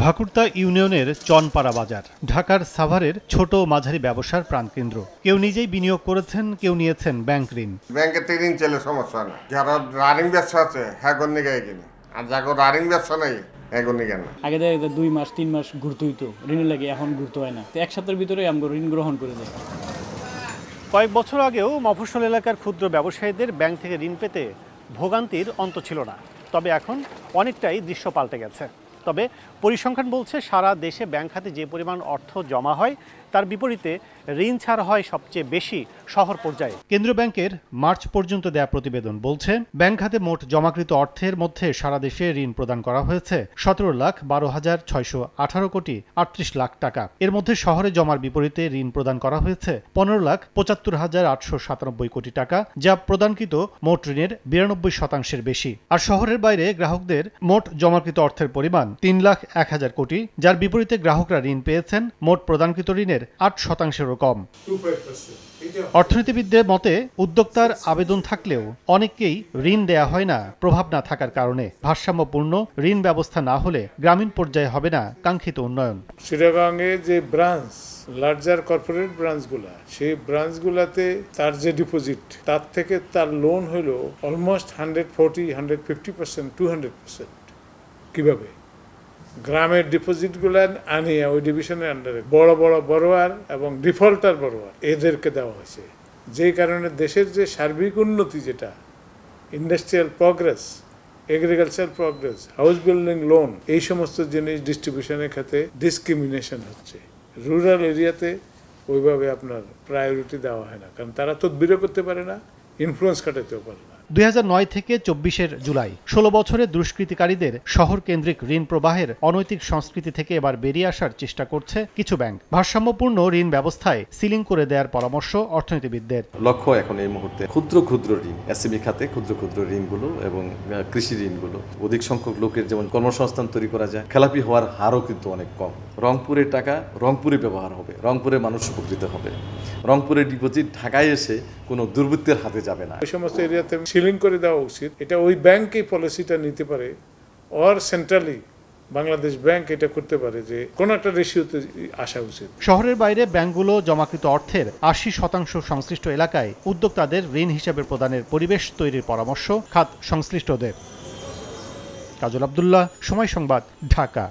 ভাকুরতা ইউনিয়নের চনপাড়া বাজার ঢাকার সাভারের ছোট মাঝারি ব্যবসার প্রাণকেন্দ্র। কেউ নিজেই বিনিয়োগ করেছেন, কেউ নিয়েছেন ব্যাংক ঋণ। ব্যাংকে ঋণ চলে সমস্যা না, যারা রানিং ব্যবসা আছে হ্যাঁ নিয়ে কিনে, আর যাকে রানিং ব্যবসা নেই এখন কেন। আগে দেখা 2 মাস 3 মাস ঘুরতে হইতো ঋণের লাগে, এখন ঘুরতে হয় না। এক সপ্তাহের ভিতরে আমরা ঋণ গ্রহণ করে দেয়। কয়েক বছর আগেও মফস্বল এলাকার ক্ষুদ্র ব্যবসায়ীদের ব্যাংক থেকে ঋণ পেতে ভোগান্তির অন্ত ছিল না। তবে এখন অনেকটাই দৃশ্য পাল্টে গেছে। তবে পরিসংখ্যান বলছে সারা দেশে ব্যাংক খাতে যে পরিমাণ অর্থ জমা হয় তার বিপরীতে ঋণ ছাড় হয় সবচেয়ে বেশি শহর পর্যায়ে। কেন্দ্রীয় ব্যাংকের মার্চ পর্যন্ত দেয়া প্রতিবেদন বলছে ব্যাংক খাতে মোট জমাকৃত অর্থের মধ্যে সারা দেশে ঋণ প্রদান করা হয়েছে 17,12,618 কোটি 38 লাখ টাকা। এর মধ্যে শহরে জমার বিপরীতে ঋণ প্রদান করা হয়েছে 15,75,897 কোটি টাকা, যা প্রদানকৃত মোট ঋণের 92% বেশি। আর শহরের বাইরে গ্রাহকদের মোট জমাকৃত অর্থের পরিমাণ 3,01,000 কোটি, যার বিপরীতে গ্রাহকরা ঋণ পেয়েছেন মোট প্রদানকৃত ঋণের 8%-এরও কম। অর্থনীতিবিদদের মতে উদ্যোক্তার আবেদন থাকলেও অনেককেই ঋণ দেয়া হয় না প্রভাব না থাকার কারণে। ভারসাম্যপূর্ণ ঋণ ব্যবস্থা না হলে গ্রামীণ পর্যায়ে হবে না কাঙ্ক্ষিত উন্নয়ন। চিটাগাংয়ে যে ব্রাঞ্চ, লার্জার কর্পোরেট ব্রাঞ্চগুলা, সেই ব্রাঞ্চগুলাতে তার যে ডিপোজিট, তার থেকে তার লোন হলো অলমোস্ট 140, 150%, 200%। কিভাবে গ্রামের ডিপোজিটগুলো আনিয়ে ওই ডিভিশনের আন্ডারে বড় বড় বড়োয়ার এবং ডিফল্টার বড়োয়ার এদেরকে দেওয়া হয়েছে, যেই কারণে দেশের যে সার্বিক উন্নতি, যেটা industrial progress, agriculture progress, house building loan, এই সমস্ত জিনিস ডিস্ট্রিবিউশনের ক্ষেত্রে ডিসক্রিমিনেশন হচ্ছে। রুরাল এরিয়াতে ওইভাবে আপনার প্রায়োরিটি দেওয়া হয় না, কারণ তারা তদবিরও করতে পারে না, ইনফ্লুয়েন্স কাটাতেও পারে না। 2009 থেকে 24 জুলাই 16 বছরে দুষ্কৃতিকারীদের শহর কেন্দ্রিক ঋণ প্রবাহের অনৈতিক সংস্কৃতি থেকে এবার বেরিয়ে আসার চেষ্টা করছে কিছু ব্যাংক। ভারসাম্যপূর্ণ ঋণ ব্যবস্থায় সিলিং করে দেওয়ার পরামর্শ অর্থনীতিবিদদের। লক্ষ্য এখন এই মুহূর্তে ক্ষুদ্র ক্ষুদ্র ঋণ, এসএমই খাতে ক্ষুদ্র ক্ষুদ্র ঋণগুলো এবং কৃষি ঋণগুলো অধিক সংখ্যক লোকের যেমন কর্মসংস্থান তৈরি করা যায়। খেলাপি হওয়ার হারও কিন্তু অনেক কম। রংপুরের টাকা রংপুরে ব্যবহার হবে, রংপুরের মানুষ উপকৃত হবে। রংপুরের ডিপোজিট ঢাকায় এসে কোনো দুর্বৃত্তের হাতে যাবে না। এই সমস্ত এরিয়াতে সিলিং করে দেওয়া উচিত। এটা ওই ব্যাংকই পলিসিটা নিতে পারে, অর সেন্ট্রালি বাংলাদেশ ব্যাংক এটা করতে পারে, যে কোনো একটা রেশিওতে আসা উচিত। শহরের বাইরে ব্যাংকগুলো জমাকৃত অর্থের 80% সংশ্লিষ্ট এলাকায় উদ্যোক্তাদের ঋণ হিসেবে প্রদানের পরিবেশ তৈরির পরামর্শ খাত সংশ্লিষ্টদের। কাজল আব্দুল্লাহ, সময় সংবাদ, ঢাকা।